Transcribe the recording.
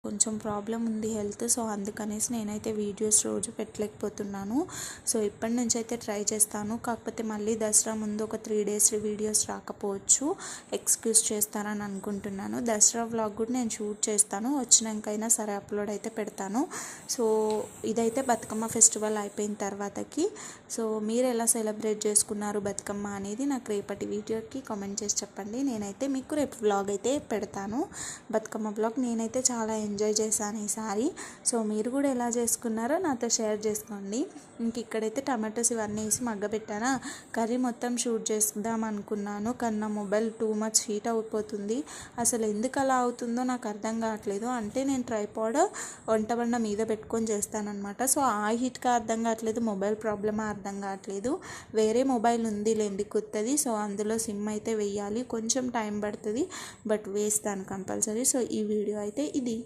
కొంచెం ప్రాబ్లం ఉంది health. So అందుకనేసి నేనైతే వీడియోస్ రోజు పెట్టలేకపోతున్నాను. సో ఇప్పటి నుంచి అయితే ట్రై చేస్తాను. కాకపోతే మళ్ళీ దసరా ముందు ఒక 3 డేస్ వీడియోస్ రాకపోవచ్చు, ఎక్స్క్యూజ్ చేస్తానని అనుకుంటున్నాను. దసరా వ్లాగ్ కూడా నేను షూట్ చేస్తాను, వచ్చినాకైనా సరే అప్లోడ్ అయితే పెడతాను. సో ఇదైతే బతుకమ్మ ఫెస్టివల్ అయిపోయిన తర్వాతకి. సో మీరు ఎలా సెలబ్రేట్ చేసుకున్నారు బతుకమ్మ అనేది నాకు రేపటి వీడియోకి కామెంట్ చేసి చెప్పండి. నేనైతే మీకు రేపు వ్లాగ్ అయితే పెడతాను, బతుకమ్మ వ్లాగ్. నేనైతే చాలా ఎంజాయ్ చేశాను ఈసారి. సో మీరు కూడా ఎలా చేసుకున్నారో నాతో షేర్ చేసుకోండి. ఇంక ఇక్కడైతే టమాటోస్ ఇవన్నీ వేసి మగ్గబెట్టానా. కర్రీ మొత్తం షూట్ చేద్దాం అనుకున్నాను, కానీ నా మొబైల్ టూ మచ్ హీట్ అయిపోతుంది. అసలు ఎందుకు అలా అవుతుందో నాకు అర్థం కావట్లేదు. అంటే నేను ట్రైపాడ్ వంట మీద పెట్టుకొని చేస్తానన్నమాట. సో ఆ హీట్గా అర్థం కావట్లేదు, మొబైల్ ప్రాబ్లమా అర్థం కావట్లేదు. వేరే మొబైల్ ఉంది లేండి కొత్తది. సో అందులో సిమ్ అయితే వేయాలి, కొంచెం టైం పడుతుంది, బట్ వేస్తాను కంపల్సరీ. సో ఈ వీడియో అయితే ఇది.